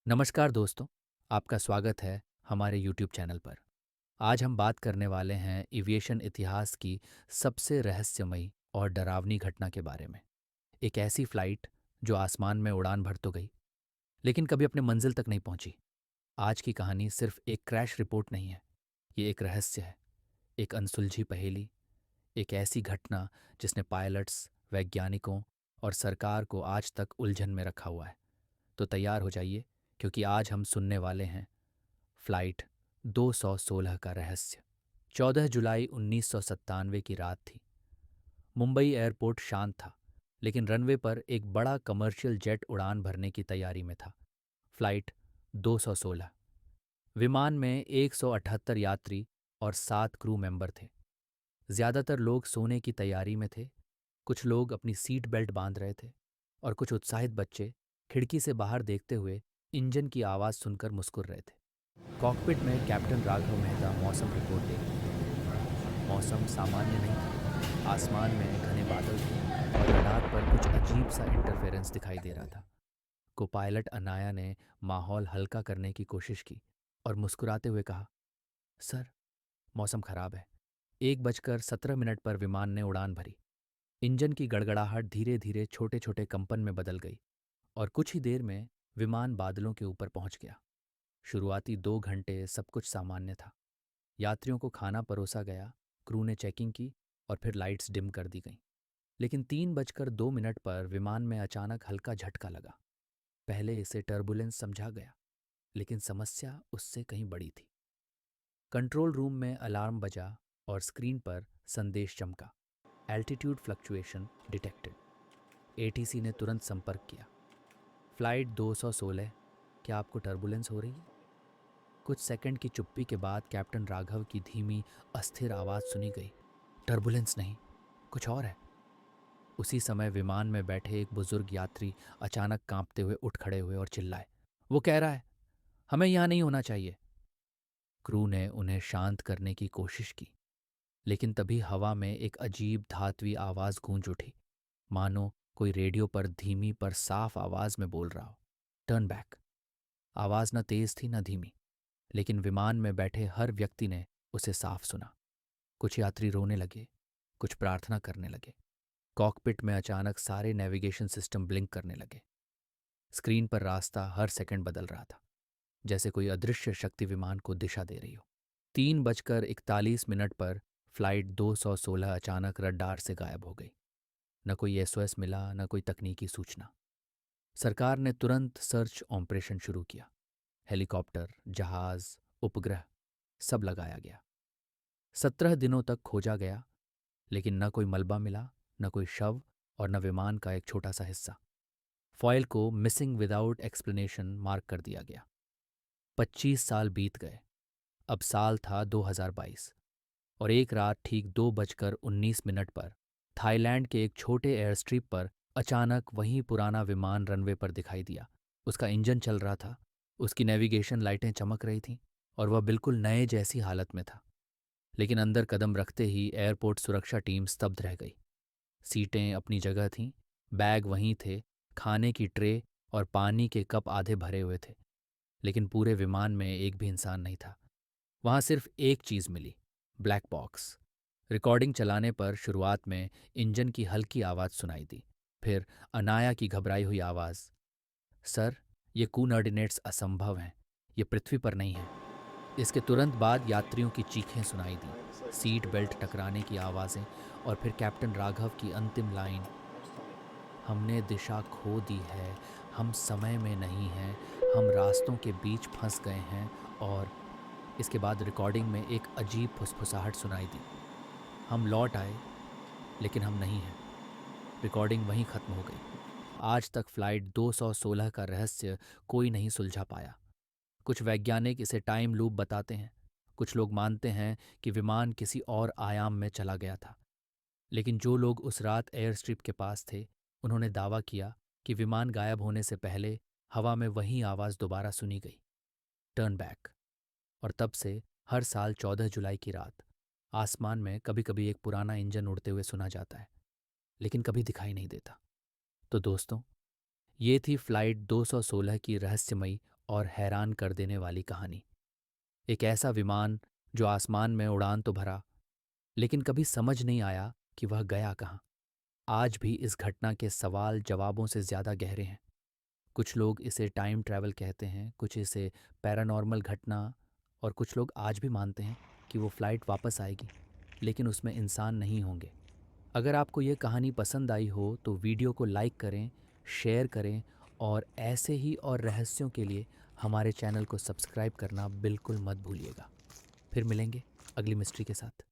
नमस्कार दोस्तों, आपका स्वागत है हमारे YouTube चैनल पर। आज हम बात करने वाले हैं एविएशन इतिहास की सबसे रहस्यमयी और डरावनी घटना के बारे में। एक ऐसी फ्लाइट जो आसमान में उड़ान भर तो गई, लेकिन कभी अपने मंजिल तक नहीं पहुंची। आज की कहानी सिर्फ एक क्रैश रिपोर्ट नहीं है, ये एक रहस्य है, एक अनसुलझी पहेली, एक ऐसी घटना जिसने पायलट्स, वैज्ञानिकों और सरकार को आज तक उलझन में रखा हुआ है। तो तैयार हो जाइए, क्योंकि आज हम सुनने वाले हैं फ्लाइट 216 का रहस्य। 14 जुलाई 1997 की रात थी। मुंबई एयरपोर्ट शांत था, लेकिन रनवे पर एक बड़ा कमर्शियल जेट उड़ान भरने की तैयारी में था। फ्लाइट 216। विमान में 178 यात्री और 7 क्रू मेंबर थे। ज्यादातर लोग सोने की तैयारी में थे, कुछ लोग अपनी सीट बेल्ट बांध रहे थे और कुछ उत्साहित बच्चे खिड़की से बाहर देखते हुए इंजन की आवाज़ सुनकर मुस्कुर रहे थे। कॉकपिट में कैप्टन राघव मेहता मौसम रिपोर्ट दे रहे थे। मौसम सामान्य नहीं था। आसमान में घने बादल थे और रडार पर कुछ अजीब सा इंटरफेरेंस दिखाई दे रहा था। को पायलट अनाया ने माहौल हल्का करने की कोशिश की और मुस्कुराते हुए कहा, सर, मौसम खराब है। 1:17 पर विमान ने उड़ान भरी। इंजन की गड़गड़ाहट धीरे धीरे छोटे छोटे कंपन में बदल गई और कुछ ही देर में विमान बादलों के ऊपर पहुंच गया। शुरुआती 2 घंटे सब कुछ सामान्य था। यात्रियों को खाना परोसा गया, क्रू ने चेकिंग की और फिर लाइट्स डिम कर दी गईं। लेकिन 3:02 पर विमान में अचानक हल्का झटका लगा। पहले इसे टर्बुलेंस समझा गया, लेकिन समस्या उससे कहीं बड़ी थी। कंट्रोल रूम में अलार्म बजा और स्क्रीन पर संदेश चमका, एल्टीट्यूड फ्लक्चुएशन डिटेक्टेड। एटीसी ने तुरंत संपर्क किया। फ्लाइट 216, क्या आपको टर्बुलेंस हो रही है? कुछ सेकंड की चुप्पी के बाद कैप्टन राघव की धीमी अस्थिर आवाज़ सुनी गई, टर्बुलेंस नहीं, कुछ और है। उसी समय विमान में बैठे एक बुजुर्ग यात्री अचानक कांपते हुए उठ खड़े हुए और चिल्लाए, वो कह रहा है, हमें यहां नहीं होना चाहिए। क्रू ने उन्हें शांत करने की कोशिश की, लेकिन तभी हवा में एक अजीब धात्वी आवाज़ गूंज उठी, मानो कोई रेडियो पर धीमी पर साफ आवाज़ में बोल रहा हो, टर्न बैक। आवाज़ न तेज थी न धीमी, लेकिन विमान में बैठे हर व्यक्ति ने उसे साफ सुना। कुछ यात्री रोने लगे, कुछ प्रार्थना करने लगे। कॉकपिट में अचानक सारे नेविगेशन सिस्टम ब्लिंक करने लगे। स्क्रीन पर रास्ता हर सेकंड बदल रहा था, जैसे कोई अदृश्य शक्ति विमान को दिशा दे रही हो। 3:41 पर फ्लाइट 216 अचानक रडार से गायब हो गई। न कोई एसओएस मिला, न कोई तकनीकी सूचना। सरकार ने तुरंत सर्च ऑपरेशन शुरू किया। हेलीकॉप्टर, जहाज, उपग्रह, सब लगाया गया। 17 दिनों तक खोजा गया, लेकिन न कोई मलबा मिला, न कोई शव और न विमान का एक छोटा सा हिस्सा। फॉयल को मिसिंग विदाउट एक्सप्लेनेशन मार्क कर दिया गया। 25 साल बीत गए। अब साल था 2022 और एक रात ठीक 2:19 पर थाईलैंड के एक छोटे एयर स्ट्रिप पर अचानक वही पुराना विमान रनवे पर दिखाई दिया। उसका इंजन चल रहा था, उसकी नेविगेशन लाइटें चमक रही थीं और वह बिल्कुल नए जैसी हालत में था। लेकिन अंदर कदम रखते ही एयरपोर्ट सुरक्षा टीम स्तब्ध रह गई। सीटें अपनी जगह थीं, बैग वहीं थे, खाने की ट्रे और पानी के कप आधे भरे हुए थे, लेकिन पूरे विमान में एक भी इंसान नहीं था। वहां सिर्फ एक चीज मिली, ब्लैक बॉक्स। रिकॉर्डिंग चलाने पर शुरुआत में इंजन की हल्की आवाज सुनाई दी, फिर अनाया की घबराई हुई आवाज, सर, ये कोऑर्डिनेट्स असंभव हैं, ये पृथ्वी पर नहीं है। इसके तुरंत बाद यात्रियों की चीखें सुनाई दी, सीट बेल्ट टकराने की आवाज़ें और फिर कैप्टन राघव की अंतिम लाइन, हमने दिशा खो दी है, हम समय में नहीं हैं, हम रास्तों के बीच फंस गए हैं। और इसके बाद रिकॉर्डिंग में एक अजीब फुसफुसाहट सुनाई दी, हम लौट आए, लेकिन हम नहीं हैं। रिकॉर्डिंग वहीं ख़त्म हो गई। आज तक फ्लाइट 216 का रहस्य कोई नहीं सुलझा पाया। कुछ वैज्ञानिक इसे टाइम लूप बताते हैं, कुछ लोग मानते हैं कि विमान किसी और आयाम में चला गया था। लेकिन जो लोग उस रात एयर स्ट्रिप के पास थे, उन्होंने दावा किया कि विमान गायब होने से पहले हवा में वही आवाज़ दोबारा सुनी गई, टर्न बैक। और तब से हर साल 14 जुलाई की रात आसमान में कभी कभी एक पुराना इंजन उड़ते हुए सुना जाता है, लेकिन कभी दिखाई नहीं देता। तो दोस्तों, ये थी फ्लाइट 216 की रहस्यमयी और हैरान कर देने वाली कहानी। एक ऐसा विमान जो आसमान में उड़ान तो भरा, लेकिन कभी समझ नहीं आया कि वह गया कहाँ। आज भी इस घटना के सवाल जवाबों से ज़्यादा गहरे हैं। कुछ लोग इसे टाइम ट्रैवल कहते हैं, कुछ इसे पैरानॉर्मल घटना, और कुछ लोग आज भी मानते हैं कि वो फ्लाइट वापस आएगी, लेकिन उसमें इंसान नहीं होंगे। अगर आपको ये कहानी पसंद आई हो तो वीडियो को लाइक करें, शेयर करें, और ऐसे ही और रहस्यों के लिए हमारे चैनल को सब्सक्राइब करना बिल्कुल मत भूलिएगा। फिर मिलेंगे अगली मिस्ट्री के साथ।